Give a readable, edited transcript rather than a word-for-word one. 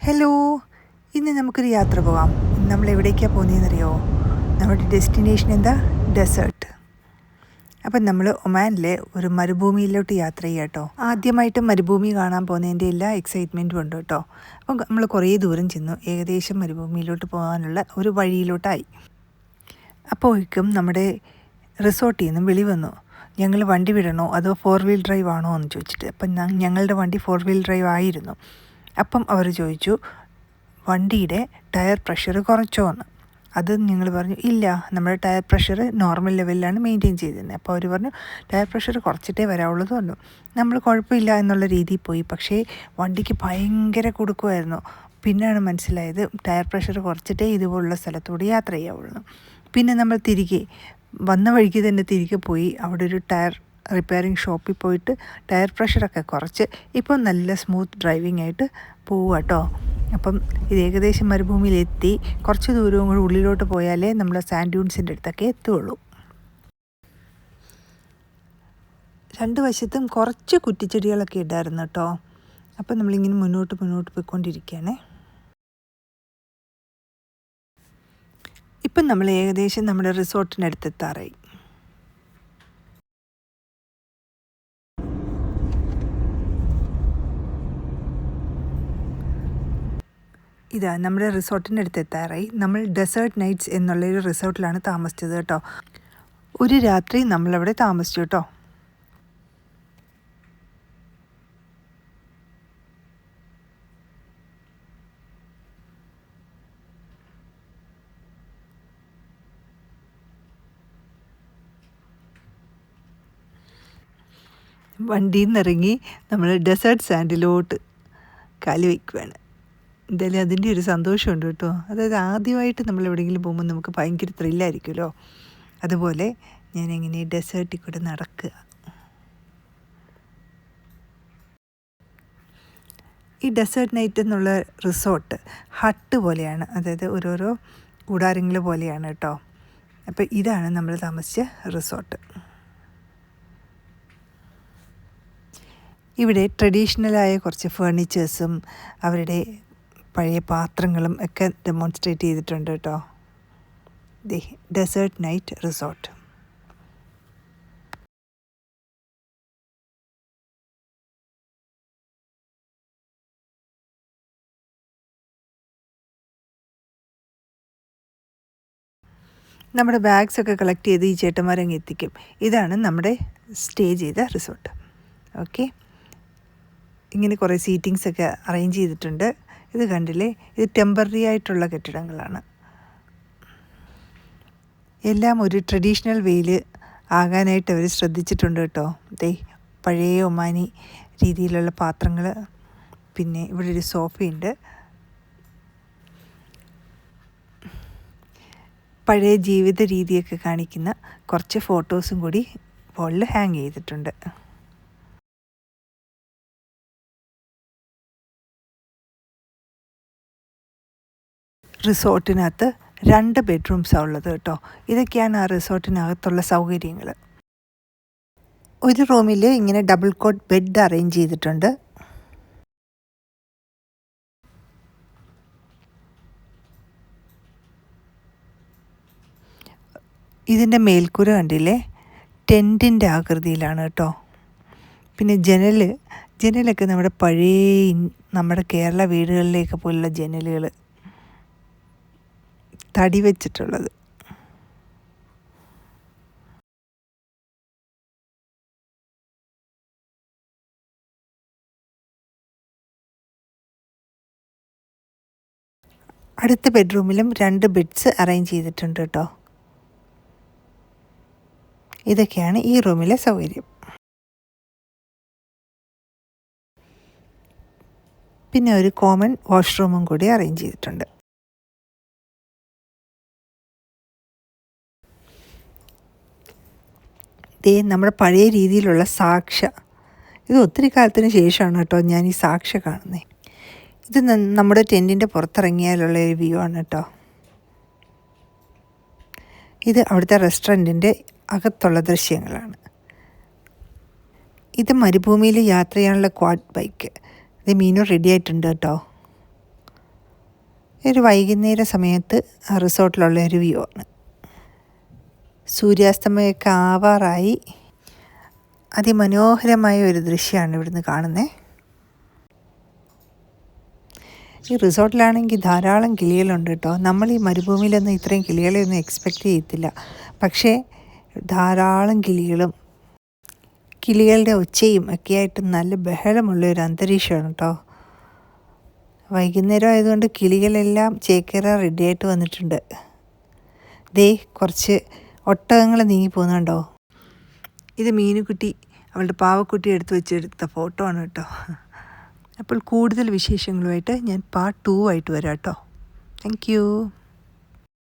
Hello, ഇന്ന് നമുക്കൊരു യാത്ര പോകാം. നമ്മൾ എവിടേക്കാണ് പോകുന്നതെന്നറിയോ? നമ്മുടെ ഡെസ്റ്റിനേഷൻ എന്താ? ഡെസേർട്ട്. അപ്പം നമ്മൾ ഒമാനിലെ ഒരു മരുഭൂമിയിലോട്ട് യാത്ര ചെയ്യാം കേട്ടോ. ആദ്യമായിട്ട് മരുഭൂമി കാണാൻ പോകുന്നതിൻ്റെ എല്ലാ എക്സൈറ്റ്മെൻറ്റും ഉണ്ട് കേട്ടോ. അപ്പം നമ്മൾ കുറേ ദൂരം ചെന്നു, ഏകദേശം മരുഭൂമിയിലോട്ട് പോകാനുള്ള ഒരു വഴിയിലോട്ടായി. അപ്പോഴേക്കും നമ്മുടെ റിസോർട്ടിൽ നിന്നും വിളി വന്നു, ഞങ്ങൾ വണ്ടി വിടണോ അതോ 4-wheel ഡ്രൈവ് ആണോ എന്ന് ചോദിച്ചിട്ട്. അപ്പം ഞങ്ങളുടെ വണ്ടി 4-wheel ഡ്രൈവ് ആയിരുന്നു. അപ്പം അവർ ചോദിച്ചു, വണ്ടിയുടെ ടയർ പ്രഷർ കുറച്ചോ എന്ന്. അത് ഞങ്ങൾ പറഞ്ഞു, ഇല്ല, നമ്മുടെ ടയർ പ്രഷർ നോർമൽ ലെവലിലാണ് മെയിൻറ്റെയിൻ ചെയ്തിരുന്നത്. അപ്പോൾ അവർ പറഞ്ഞു, ടയർ പ്രഷർ കുറച്ചിട്ടേ വരാവുള്ളൂ എന്ന് പറഞ്ഞു. നമ്മൾ കുഴപ്പമില്ല എന്നുള്ള രീതിയിൽ പോയി. പക്ഷേ വണ്ടിക്ക് ഭയങ്കര കുടുക്കുമായിരുന്നു. പിന്നെയാണ് മനസ്സിലായത് ടയർ പ്രഷർ കുറച്ചിട്ടേ ഇതുപോലുള്ള സ്ഥലത്തൂടെ യാത്ര ചെയ്യാവുള്ളൂ. പിന്നെ നമ്മൾ വന്ന വഴിക്ക് തന്നെ തിരികെ പോയി അവിടെ ഒരു ടയർ റിപ്പയറിങ് ഷോപ്പിൽ പോയിട്ട് ടയർ പ്രഷറൊക്കെ കുറച്ച് ഇപ്പോൾ നല്ല സ്മൂത്ത് ഡ്രൈവിംഗ് ആയിട്ട് പോവുക കേട്ടോ. അപ്പം ഇത് ഏകദേശം മരുഭൂമിയിലെത്തി. കുറച്ച് ദൂരവും കൂടി ഉള്ളിലോട്ട് പോയാലേ നമ്മൾ സാൻഡ് ഡ്യൂൺസിൻ്റെ അടുത്തൊക്കെ എത്തുകയുള്ളൂ. രണ്ട് വശത്തും കുറച്ച് കുറ്റിച്ചെടികളൊക്കെ ഉണ്ടായിരുന്നു കേട്ടോ. അപ്പം നമ്മളിങ്ങനെ മുന്നോട്ട് പോയിക്കൊണ്ടിരിക്കുകയാണേ. ഇപ്പം നമ്മൾ ഏകദേശം നമ്മുടെ റിസോർട്ടിനടുത്ത് എത്താറായി. ഇതാ നമ്മുടെ റിസോർട്ടിൻ്റെ അടുത്ത് എത്താറായി. നമ്മൾ ഡെസേർട്ട് നൈറ്റ്സ് എന്നുള്ളൊരു റിസോർട്ടിലാണ് താമസിച്ചത് കേട്ടോ. ഒരു രാത്രി നമ്മളവിടെ താമസിച്ചു കേട്ടോ. വണ്ടിയിൽ നിന്നിറങ്ങി നമ്മൾ ഡെസേർട്ട് സാൻഡിലോട്ട് കാല് വയ്ക്കുകയാണ്. എന്തായാലും അതിൻ്റെ ഒരു സന്തോഷമുണ്ട് കേട്ടോ. അതായത് ആദ്യമായിട്ട് നമ്മൾ എവിടെയെങ്കിലും പോകുമ്പോൾ നമുക്ക് ഭയങ്കര ത്രില്ലായിരിക്കുമല്ലോ. അതുപോലെ ഞാനിങ്ങനെ ഡെസേർട്ടിൽ കൂടെ നടക്കുക. ഈ ഡെസേർട്ട് നൈറ്റ് എന്നുള്ള റിസോർട്ട് ഹട്ട് പോലെയാണ്, അതായത് ഓരോരോ കൂടാരങ്ങൾ പോലെയാണ് കേട്ടോ. അപ്പോൾ ഇതാണ് നമ്മൾ താമസിച്ച റിസോർട്ട്. ഇവിടെ ട്രഡീഷണലായ കുറച്ച് ഫേർണിച്ചേഴ്സും അവരുടെ പഴയ പാത്രങ്ങളും ഒക്കെ ഡെമോൺസ്ട്രേറ്റ് ചെയ്തിട്ടുണ്ട് കേട്ടോ. Desert night resort. നമ്മുടെ ബാഗ്സൊക്കെ കളക്ട് ചെയ്ത് ഈ ചേട്ടന്മാരങ്ങ് എത്തിക്കും. ഇതാണ് നമ്മുടെ സ്റ്റേ ചെയ്ത റിസോർട്ട്. ഓക്കെ, ഇങ്ങനെ കുറേ സീറ്റിങ്സൊക്കെ അറേഞ്ച് ചെയ്തിട്ടുണ്ട്. ഇത് കണ്ടില്ലേ, ഇത് ടെമ്പററി ആയിട്ടുള്ള കെട്ടിടങ്ങളാണ്. എല്ലാം ഒരു ട്രഡീഷണൽ വേയിൽ ആകാനായിട്ട് അവർ ശ്രദ്ധിച്ചിട്ടുണ്ട് കേട്ടോ. പഴയ ഒമാനി രീതിയിലുള്ള പാത്രങ്ങൾ, പിന്നെ ഇവിടെ ഒരു സോഫയുണ്ട്. പഴയ ജീവിത രീതിയൊക്കെ കാണിക്കുന്ന കുറച്ച് ഫോട്ടോസും കൂടി വോളിൽ ഹാങ് ചെയ്തിട്ടുണ്ട്. റിസോർട്ടിനകത്ത് 2 ബെഡ്റൂംസാണ് ഉള്ളത് കേട്ടോ. ഇതൊക്കെയാണ് ആ റിസോർട്ടിനകത്തുള്ള സൗകര്യങ്ങൾ. ഒരു റൂമിൽ ഇങ്ങനെ ഡബിൾ കോട്ട് ബെഡ് അറേഞ്ച് ചെയ്തിട്ടുണ്ട്. ഇതിൻ്റെ മേൽക്കൂര കണ്ടില്ലേ, ടെൻറ്റിൻ്റെ ആകൃതിയിലാണ് കേട്ടോ. പിന്നെ ജനലൊക്കെ നമ്മുടെ കേരള വീടുകളിലേക്ക് പോലുള്ള ജനലുകൾ, തടി വെച്ചിട്ടുള്ളത്. അടുത്ത ബെഡ്റൂമിലും 2 ബെഡ്സ് അറേഞ്ച് ചെയ്തിട്ടുണ്ട് കേട്ടോ. ഇതൊക്കെയാണ് ഈ റൂമിലെ സൗകര്യം. പിന്നെ ഒരു കോമൺ വാഷ്റൂമും കൂടി അറേഞ്ച് ചെയ്തിട്ടുണ്ട്. നമ്മുടെ പഴയ രീതിയിലുള്ള സാക്ഷ. ഇത് ഒത്തിരി കാലത്തിന് ശേഷമാണ് കേട്ടോ ഞാൻ ഈ സാക്ഷ കാണുന്നത്. ഇത് നമ്മുടെ ടെൻറ്റിൻ്റെ പുറത്തിറങ്ങിയാലുള്ള ഒരു വ്യൂ ആണ് കേട്ടോ. ഇത് അവിടുത്തെ റെസ്റ്റോറൻറ്റിൻ്റെ അകത്തുള്ള ദൃശ്യങ്ങളാണ്. ഇത് മരുഭൂമിയിൽ യാത്ര ചെയ്യാനുള്ള ക്വാഡ് ബൈക്ക്. ഇത് മീനു റെഡി ആയിട്ടുണ്ട് കേട്ടോ. ഒരു വൈകുന്നേര സമയത്ത് ആ റിസോർട്ടിലുള്ള ഒരു വ്യൂ ആണ്. സൂര്യാസ്തമയമൊക്കെ ആവാറായി. അതിമനോഹരമായ ഒരു ദൃശ്യമാണ് ഇവിടുന്ന് കാണുന്നത്. ഈ റിസോർട്ടിലാണെങ്കിൽ ധാരാളം കിളികളുണ്ട് കേട്ടോ. നമ്മൾ ഈ മരുഭൂമിയിലൊന്നും ഇത്രയും കിളികളെയൊന്നും എക്സ്പെക്റ്റ് ചെയ്യത്തില്ല. പക്ഷേ ധാരാളം കിളികളുടെ ഒച്ചയും ഒക്കെ ആയിട്ട് നല്ല ബഹളമുള്ള ഒരു അന്തരീക്ഷമാണ് കേട്ടോ. വൈകുന്നേരം ആയതുകൊണ്ട് കിളികളെല്ലാം ചേക്കേറാൻ റെഡിയായിട്ട് വന്നിട്ടുണ്ട്. ദേ കുറച്ച് ഒട്ടകങ്ങൾ നീങ്ങി പോകുന്നുണ്ടോ. ഇത് മീനുകുട്ടി അവളുടെ പാവക്കുട്ടി എടുത്ത ഫോട്ടോ ആണ് കേട്ടോ. അപ്പോൾ കൂടുതൽ വിശേഷങ്ങളുമായിട്ട് ഞാൻ പാർട്ട് 2 ആയിട്ട് വരാം കേട്ടോ. Thank you.